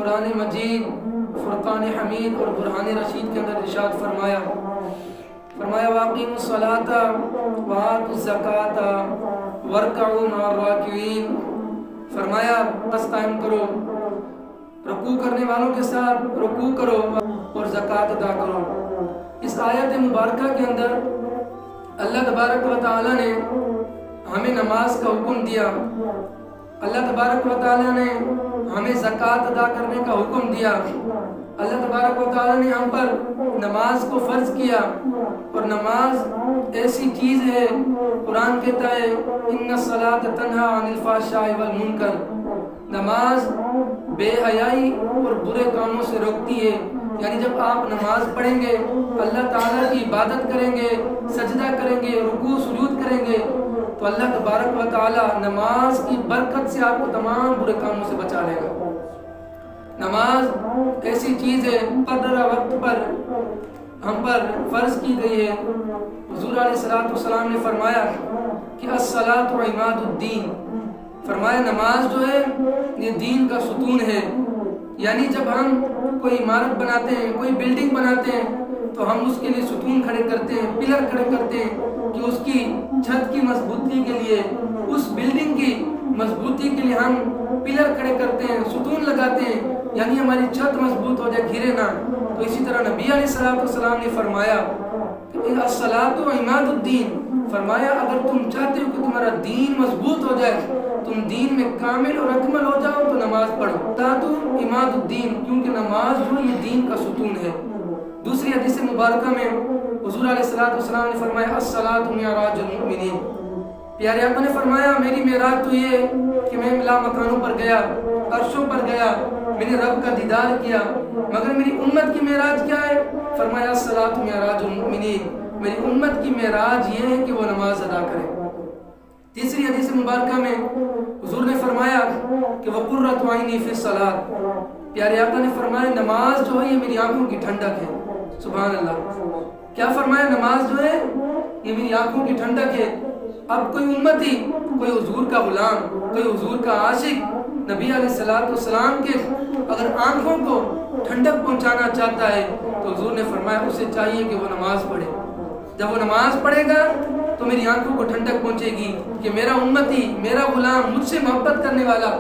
قرآن مجید فرقان حمید اور برہان رشید کے اندر ارشاد فرمایا واقیموا الصلاۃ وآتوا الزکاۃ وارکعوا مع الراکعین، فرمایا بس قائم کرو، رکوع کرنے والوں کے ساتھ رکوع کرو اور زکوٰۃ ادا کرو۔ اس آیت مبارکہ کے اندر اللہ تبارک و تعالی نے ہمیں نماز کا حکم دیا، اللہ تبارک و تعالی نے ہمیں زکوٰۃ ادا کرنے کا حکم دیا، اللہ تبارک و تعالی نے ہم پر نماز کو فرض کیا۔ اور نماز ایسی چیز ہے، قرآن کہتا ہے ان الصلاۃ تنہی عن الفحشاء والمنکر، نماز بے حیائی اور برے کاموں سے روکتی ہے۔ یعنی جب آپ نماز پڑھیں گے، اللہ تعالیٰ کی عبادت کریں گے، سجدہ کریں گے، رکوع سجود کریں گے، تو اللہ تبارک و تعالیٰ نماز کی برکت سے آپ کو تمام برے کاموں سے بچا لے گا۔ نماز ایسی چیز ہے مقررہ وقت پر ہم پر فرض کی گئی ہے۔ حضور علیہ السلام نے فرمایا کہ الصلاۃ عماد الدین، فرمایا نماز جو ہے یہ دین کا ستون ہے۔ یعنی جب ہم کوئی عمارت بناتے ہیں، کوئی بلڈنگ بناتے ہیں، تو ہم اس کے لیے ستون کھڑے کرتے ہیں، پلر کھڑے کرتے ہیں کہ اس کی چھت کی مضبوطی کے لیے، اس بلڈنگ کی مضبوطی کے لیے ہم پلر کھڑے کرتے ہیں، ستون لگاتے ہیں، یعنی ہماری چھت مضبوط ہو جائے، گرے نہ۔ تو اسی طرح نبی علیہ السلام نے فرمایا کہ الصلاۃ عماد الدین، فرمایا اگر تم چاہتے ہو کہ تمہارا دین مضبوط ہو جائے، تم دین میں کامل اور اکمل ہو جاؤ، تو نماز پڑھو۔ تاتو عماد الدین، کیونکہ نماز جو یہ دین کا ستون ہے۔ دوسری حدیث مبارکہ میں حضور علیہ السلام نے فرمایا الصلاۃ معراج المؤمنین، پیارے آقا نے فرمایا میری معراج تو یہ کہ میں لا مکانوں پر گیا، عرشوں پر گیا، میں نے رب کا دیدار کیا، مگر میری امت کی معراج کیا ہے؟ فرمایا الصلاۃ معراج المؤمنین، میری امت کی معراج یہ ہے کہ وہ نماز ادا کرے۔ تیسری حدیث مبارکہ میں حضور نے فرمایا کہ وقرۃ عینی فی الصلاۃ، پیارے آقا نے فرمایا نماز جو ہے یہ میری آنکھوں کی ٹھنڈک ہے۔ سبحان اللہ، کیا فرمایا؟ نماز جو ہے یہ میری آنکھوں کی ٹھنڈک ہے۔ اب کوئی امتی، کوئی حضور کا غلام، کوئی حضور کا عاشق نبی علیہ السلام کے اگر آنکھوں کو ٹھنڈک پہنچانا چاہتا ہے تو حضور نے فرمایا اسے چاہیے کہ وہ نماز پڑھے۔ جب وہ نماز پڑھے گا تو میری آنکھوں کو ٹھنڈک پہنچے گی کہ میرا امتی، میرا غلام، مجھ سے محبت کرنے والا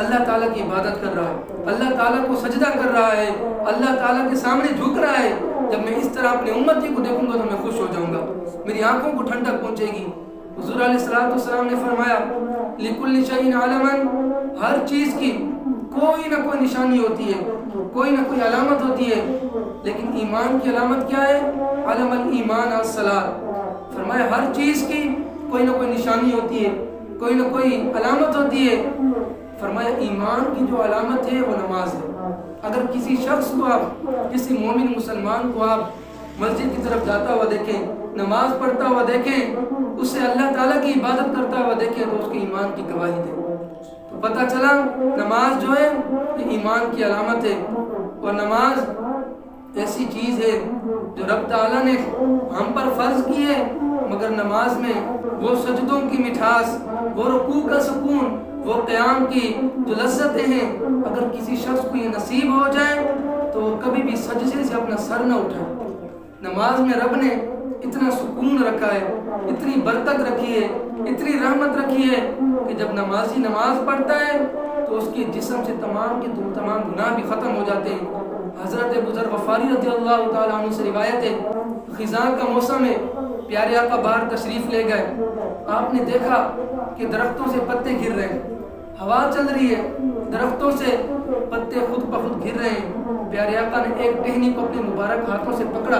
اللہ تعالیٰ کی عبادت کر رہا ہے، اللہ تعالیٰ کو سجدہ کر رہا ہے، اللہ تعالیٰ کے سامنے جھک رہا ہے۔ جب میں اس طرح اپنے امتی کو دیکھوں گا تو میں خوش ہو جاؤں گا، میری آنکھوں کو ٹھنڈک پہنچے گی۔ حضور علیہ السلام نے فرمایا لِكُلِّ شَيْءٍ عَلَمًا، ہر چیز کی کوئی نہ کوئی نشانی ہوتی ہے، کوئی نہ کوئی علامت ہوتی ہے، لیکن ایمان کی علامت کیا ہے؟ علم الایمان الصلاۃ، فرمایا ہر چیز کی کوئی نہ کوئی نشانی ہوتی ہے، کوئی نہ کوئی علامت ہوتی ہے۔ فرمایا ایمان کی جو علامت ہے وہ نماز ہے۔ اگر کسی شخص کو آپ، کسی مومن مسلمان کو آپ مسجد کی طرف جاتا ہوا دیکھیں، نماز پڑھتا ہوا دیکھیں، اسے اللہ تعالیٰ کی عبادت کرتا ہوا دیکھیں، تو اس کے ایمان کی گواہی دیں۔ تو پتہ چلا نماز جو ہے یہ ایمان کی علامت ہے۔ اور نماز ایسی چیز ہے جو رب تعالیٰ نے ہم پر فرض کی ہے، مگر نماز میں وہ سجدوں کی مٹھاس، وہ رکوع کا سکون، وہ قیام کی جو لذتیں ہیں، اگر کسی شخص کو یہ نصیب ہو جائے تو وہ کبھی بھی سجدے سے اپنا سر نہ اٹھائے۔ نماز میں رب نے اتنا سکون رکھا ہے، اتنی برکت رکھی ہے، اتنی رحمت رکھی ہے کہ جب نمازی نماز پڑھتا ہے تو اس کے جسم سے تمام گناہ بھی ختم ہو جاتے ہیں۔ حضرت ابو ذر غفاری رضی اللہ تعالیٰ عنہ سے روایت ہے، خزاں کا موسم ہے، پیارے آقا باہر تشریف لے گئے، آپ نے دیکھا کہ درختوں سے پتے گر رہے ہیں، ہوا چل رہی ہے، درختوں سے پتے خود بخود گر رہے ہیں۔ پیارے آقا نے ایک ٹہنی کو اپنے مبارک ہاتھوں سے پکڑا،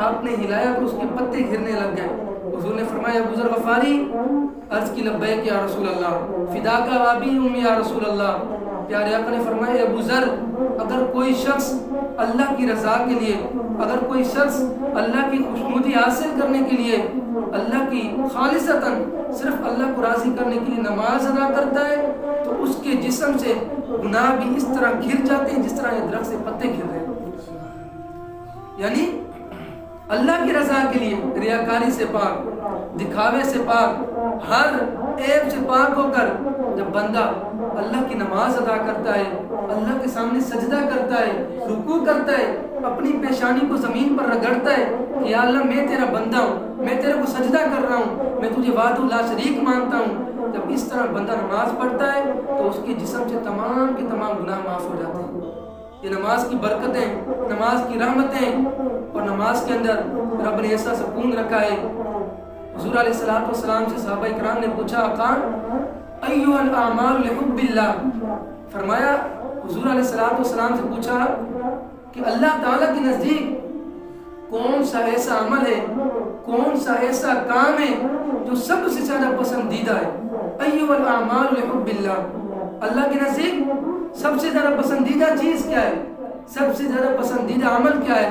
آپ نے ہلایا تو اس کے پتے گرنے لگ گئے۔ حضور نے فرمایا ابو ذر غفاری، عرض کی لبیک یا رسول اللہ، فداک ابی امی یا رسول اللہ۔ پیارے آقا نے فرمایا ابو ذر، اگر کوئی شخص اللہ کی رضا کے لیے، اگر کوئی شخص اللہ کی خوشنودی حاصل کرنے کے لیے، اللہ کی خالصتاً صرف اللہ کو راضی کرنے کے لیے نماز ادا کرتا ہے تو اس کے جسم سے گناہ بھی اس طرح گر جاتے ہیں جس طرح یہ درخت سے پتے گر رہے ہیں۔ یعنی اللہ کی رضا کے لیے ریاکاری سے پاک، دکھاوے سے پاک، ہر عیب سے پاک ہو کر جب بندہ اللہ کی نماز ادا کرتا ہے، اللہ کے سامنے سجدہ کرتا ہے، رکوع کرتا ہے، اپنی پیشانی کو زمین پر رگڑتا ہے کہ یا اللہ میں تیرا بندہ ہوں، میں تیرے کو سجدہ کر رہا ہوں، میں تجھے وحدہ لا شریک مانتا ہوں، جب اس طرح بندہ نماز پڑھتا ہے تو اس کے جسم سے تمام کے تمام گناہ معاف ہو جاتے ہیں۔ یہ نماز کی برکتیں، نماز کی رحمتیں، اور نماز کے اندر رب نے ایسا سکون رکھا ہے۔ حضور علیہ السلام سے صحابہ کرام نے پوچھا آقا ایھا الاعمال لحب اللہ، فرمایا حضور علیہ السلام سے پوچھا کہ اللہ تعالیٰ کے نزدیک کون سا ایسا عمل ہے، کون سا ایسا کام ہے جو سب سے زیادہ پسندیدہ ہے؟ ایھا الاعمال لحب اللہ، اللہ کے نزدیک سب سے زیادہ پسندیدہ چیز کیا ہے، سب سے زیادہ پسندیدہ عمل کیا ہے؟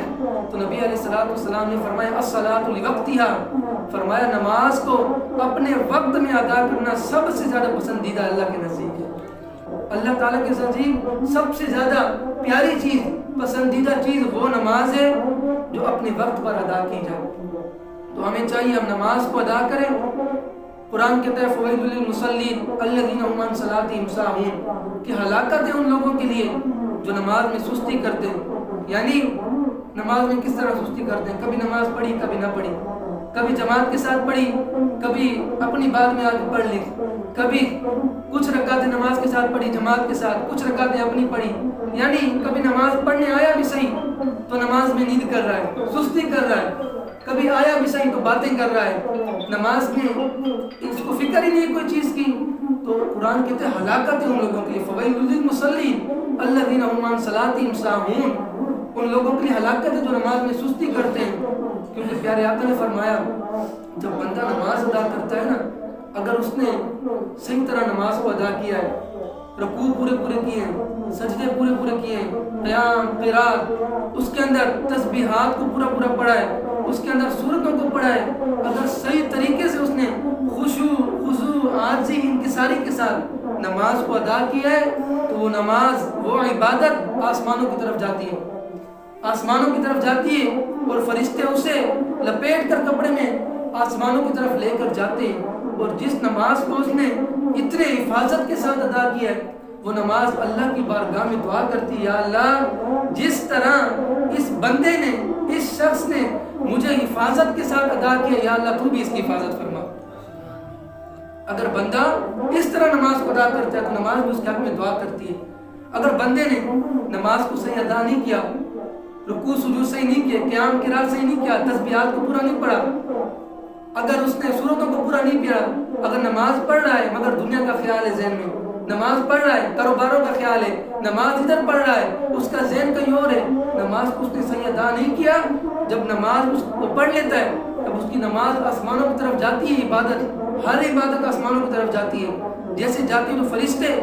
تو نبی علیہ السلام نے فرمایا الصلاۃ لوقتها، فرمایا نماز کو اپنے وقت میں ادا کرنا سب سے زیادہ پسندیدہ اللہ کے نزدیک ہے۔ اللہ تعالیٰ کے نزدیک سب سے زیادہ پیاری چیز، پسندیدہ چیز وہ نماز ہے جو اپنے وقت پر ادا کی جائے۔ تو ہمیں چاہیے ہم نماز کو ادا کریں۔ قرآن کہتا ہے فویل للمصلین الذین هم عن صلاتهم ساہون، کہ ہلاکت ہے ان لوگوں کے لیے جو نماز میں سستی کرتے ہیں۔ یعنی نماز میں کس طرح سستی کرتے ہیں؟ کبھی نماز پڑھی کبھی نہ پڑھی، کبھی جماعت کے ساتھ پڑھی کبھی اپنی بات میں آگے پڑھ لی، کبھی کچھ رکعتیں نماز کے ساتھ پڑھی جماعت کے ساتھ، کچھ رکعتیں اپنی پڑھی، یعنی کبھی نماز پڑھنے آیا بھی صحیح تو نماز میں نیند کر رہا ہے، سستی کر رہا ہے، کبھی آیا بھی صحیح تو باتیں کر رہا ہے، نماز میں اس کو فکر ہی نہیں کوئی چیز کی۔ تو قرآن کہتے ہیں ہلاکت ہے ان لوگوں کے لیے، فویل للمصلین الذین هم عن صلاتهم ساہون، ان لوگوں کے لیے ہلاکت ہے جو نماز میں سستی کرتے ہیں۔ کیونکہ پیارے آقا نے فرمایا جب بندہ نماز ادا کرتا ہے نا، اگر اس نے صحیح طرح نماز کو ادا کیا ہے، رکوع پورے کیے ہیں، سجدے پورے کیے ہیں، قیام قرات، اس کے اندر تسبیحات کو پورا پڑھا ہے، اس کے اندر سورتوں کو پڑھا ہے، اگر صحیح طریقے سے اس نے خضوع عاجزی انکساری کے ساتھ نماز کو ادا کیا ہے تو وہ نماز، وہ عبادت آسمانوں کی طرف جاتی ہے، آسمانوں کی طرف جاتی ہے، اور فرشتے اسے لپیٹ کر کپڑے میں آسمانوں کی طرف لے کر جاتے ہیں۔ اور جس نماز کو اس نے اتنے حفاظت کے ساتھ ادا کیا ہے وہ نماز اللہ کی بارگاہ میں دعا کرتی ہے، یا اللہ جس طرح اس بندے نے، اس شخص نے مجھے حفاظت کے ساتھ ادا کیا، یا اللہ تو بھی اس کی حفاظت فرما۔ اگر بندہ اس طرح نماز کو ادا کرتا ہے تو نماز بھی اس کے حق میں دعا کرتی ہے۔ اگر بندے نے نماز کو صحیح ادا نہیں کیا، رکوع سجود صحیح نہیں کیا، قیام قرات صحیح نہیں کیا، تسبیحات کو پورا نہیں پڑھا، اگر اس نے سورتوں کو پورا نہیں کیا، اگر نماز پڑھ رہا ہے مگر دنیا کا خیال ہے ذہن میں، نماز پڑھ رہا ہے کاروباروں کا خیال ہے، نماز ادھر پڑھ رہا ہے اس کا ذہن کہیں اور ہے، نماز کو اس نے صحیح ادا نہیں کیا، جب نماز اس کو پڑھ لیتا ہے تب اس کی نماز آسمانوں کی طرف جاتی ہے، عبادت، ہر عبادت آسمانوں کی طرف جاتی ہے، جیسے جاتی ہے تو فرشتے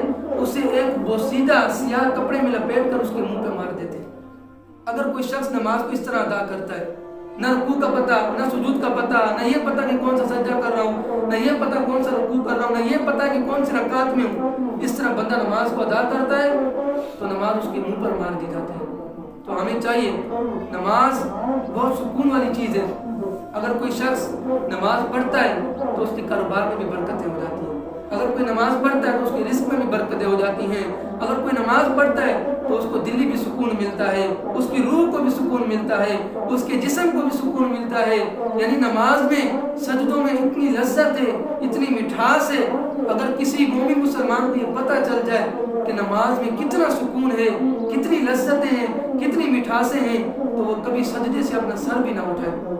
اسے ایک بوسیدہ سیاہ کپڑے میں لپیٹ کر اس کے منہ پہ مار دیتے ہیں۔ اگر کوئی شخص نماز کو اس طرح ادا کرتا ہے، نہ رکوع کا پتہ، نہ سجود کا پتہ، نہ یہ پتہ کہ کون سا سجدہ کر رہا ہوں، نہ یہ پتہ کون سا رکوع کر رہا ہوں، نہ یہ پتہ کہ کون سی رکعت میں ہوں، اس طرح بندہ نماز کو ادا کرتا ہے تو نماز اس کے منہ پر مار دی جاتی ہے۔ تو ہمیں چاہیے، نماز بہت سکون والی چیز ہے۔ اگر کوئی شخص نماز پڑھتا ہے تو اس کے کاروبار میں بھی برکتیں ہو جاتی ہیں، اگر کوئی نماز پڑھتا ہے تو اس کے رزق میں بھی برکتیں ہو جاتی ہیں، اگر کوئی نماز پڑھتا ہے تو اس کو دلی بھی سکون ملتا ہے، اس کی روح کو بھی سکون ملتا ہے، اس کے جسم کو بھی سکون ملتا ہے۔ یعنی نماز میں سجدوں میں اتنی لذت ہے، اتنی مٹھاس ہے، اگر کسی مومن مسلمان کو یہ پتہ چل جائے کہ نماز میں کتنا سکون ہے، کتنی لذتیں ہیں، کتنی مٹھاسیں ہیں، تو وہ کبھی سجدے سے اپنا سر بھی نہ اٹھائے۔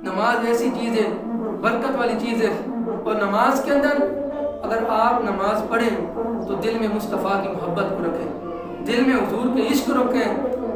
نماز ایسی چیز ہے، برکت والی چیز ہے، اور نماز کے اندر اگر آپ نماز پڑھیں تو دل میں مصطفیٰ کی محبت کو رکھیں، دل میں حضور کے عشق رکھیں،